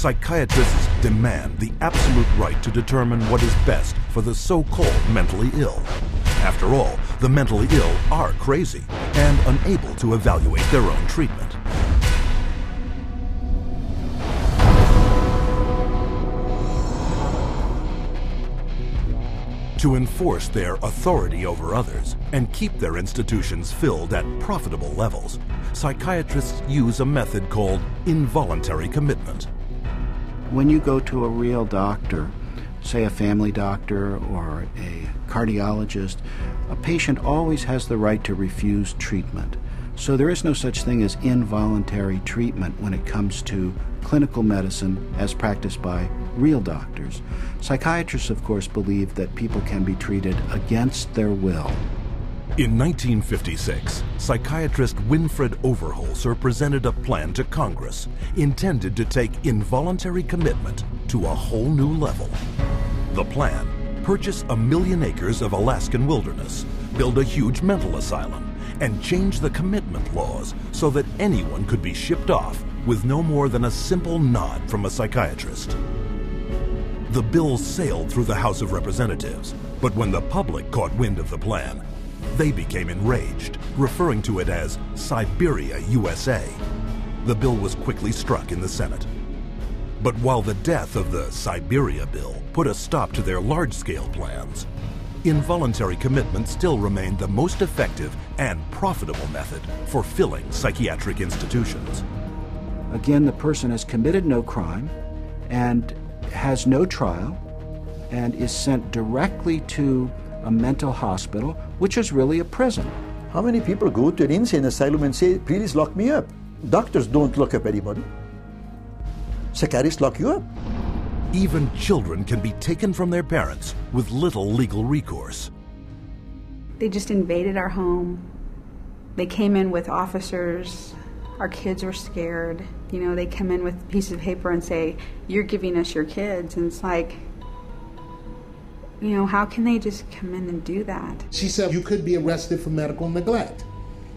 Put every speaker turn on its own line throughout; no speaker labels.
Psychiatrists demand the absolute right to determine what is best for the so-called mentally ill. After all, the mentally ill are crazy and unable to evaluate their own treatment. To enforce their authority over others and keep their institutions filled at profitable levels, psychiatrists use a method called involuntary commitment.
When you go to a real doctor, say a family doctor or a cardiologist, a patient always has the right to refuse treatment. So there is no such thing as involuntary treatment when it comes to clinical medicine as practiced by real doctors. Psychiatrists, of course, believe that people can be treated against their will.
In 1956, psychiatrist Winfred Overholser presented a plan to Congress intended to take involuntary commitment to a whole new level. The plan: purchase 1 million acres of Alaskan wilderness, build a huge mental asylum, and change the commitment laws so that anyone could be shipped off with no more than a simple nod from a psychiatrist. The bill sailed through the House of Representatives, but when the public caught wind of the plan, they became enraged, referring to it as Siberia, USA. The bill was quickly struck in the Senate. But while the death of the Siberia bill put a stop to their large-scale plans, involuntary commitment still remained the most effective and profitable method for filling psychiatric institutions.
Again, the person has committed no crime and has no trial and is sent directly to a mental hospital, which is really a prison.
How many people go to an insane asylum and say, please lock me up? Doctors don't lock up anybody. Psychiatrists lock you up.
Even children can be taken from their parents with little legal recourse.
They just invaded our home. They came in with officers. Our kids were scared. You know, they come in with a piece of paper and say, you're giving us your kids. And it's like, you know, how can they just come in and do that?
She said, you could be arrested for medical neglect.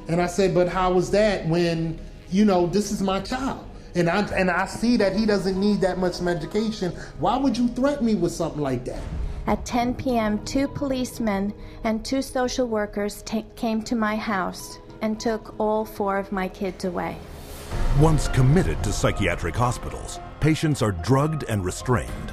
And I said, but how is that when, you know, this is my child? And I see that he doesn't need that much medication. Why would you threaten me with something like that?
At 10 p.m., 2 policemen and 2 social workers came to my house and took all 4 of my kids away.
Once committed to psychiatric hospitals, patients are drugged and restrained.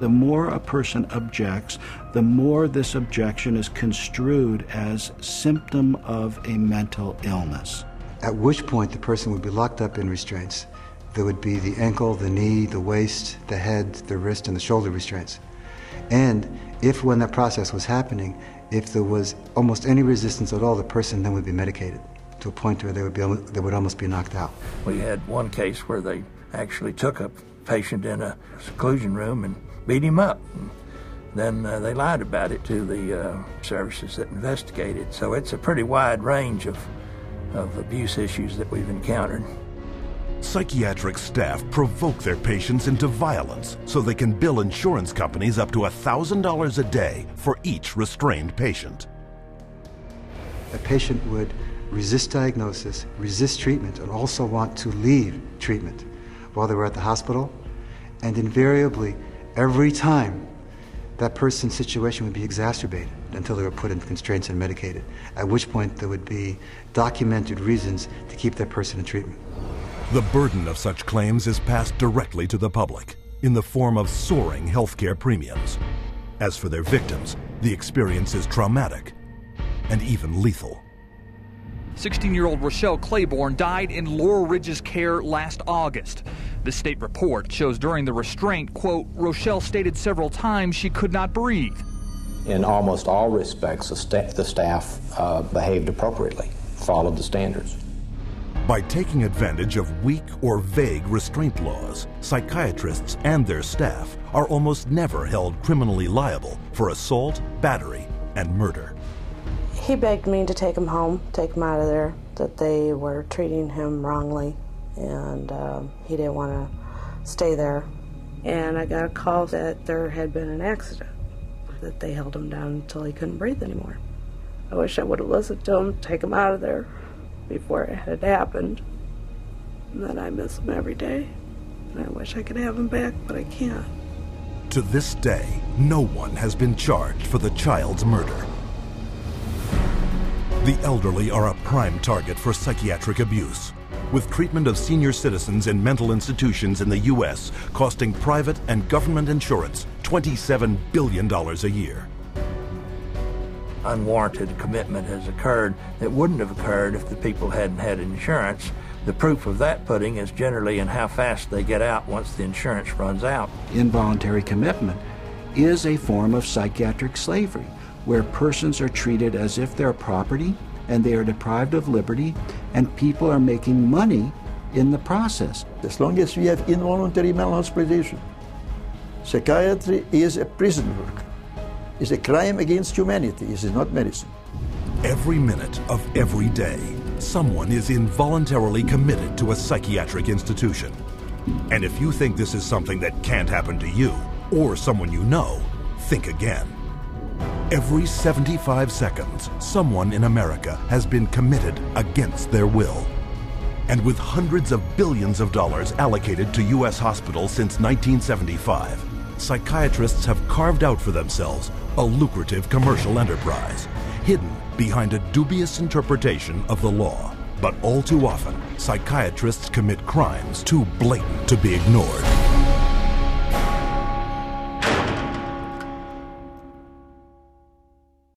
The more a person objects, the more this objection is construed as symptom of a mental illness.
At which point the person would be locked up in restraints. There would be the ankle, the knee, the waist, the head, the wrist, and the shoulder restraints. And if when that process was happening, if there was almost any resistance at all, the person then would be medicated to a point where they would almost be knocked out.
We had one case where they actually took a patient in a seclusion room and beat him up. And then they lied about it to the services that investigated. So it's a pretty wide range of abuse issues that we've encountered.
Psychiatric staff provoke their patients into violence so they can bill insurance companies up to $1,000 a day for each restrained patient.
A patient would resist diagnosis, resist treatment, and also want to leave treatment while they were at the hospital. And invariably, every time, that person's situation would be exacerbated until they were put in constraints and medicated, at which point there would be documented reasons to keep that person in treatment.
The burden of such claims is passed directly to the public in the form of soaring healthcare premiums. As for their victims, the experience is traumatic and even lethal.
16-year-old Rochelle Claiborne died in Laurel Ridge's care last August. The state report shows during the restraint, quote, Rochelle stated several times she could not breathe.
In almost all respects, the staff behaved appropriately, followed the standards.
By taking advantage of weak or vague restraint laws, psychiatrists and their staff are almost never held criminally liable for assault, battery, and murder.
He begged me to take him home, take him out of there, that they were treating him wrongly, and he didn't want to stay there. And I got a call that there had been an accident, that they held him down until he couldn't breathe anymore. I wish I would have listened to him, take him out of there before it had happened. And then I miss him every day. And I wish I could have him back, but I can't.
To this day, no one has been charged for the child's murder. The elderly are a prime target for psychiatric abuse, with treatment of senior citizens in mental institutions in the U.S. costing private and government insurance $27 billion a year.
Unwarranted commitment has occurred that wouldn't have occurred if the people hadn't had insurance. The proof of that pudding is generally in how fast they get out once the insurance runs out.
Involuntary commitment is a form of psychiatric slavery, where persons are treated as if they're property and they are deprived of liberty, and people are making money in the process.
As long as we have involuntary mental hospitalization, psychiatry is a prison work. It's a crime against humanity. It is not medicine.
Every minute of every day, someone is involuntarily committed to a psychiatric institution. And if you think this is something that can't happen to you or someone you know, think again. Every 75 seconds, someone in America has been committed against their will. And with hundreds of billions of dollars allocated to U.S. hospitals since 1975, psychiatrists have carved out for themselves a lucrative commercial enterprise, hidden behind a dubious interpretation of the law. But all too often, psychiatrists commit crimes too blatant to be ignored.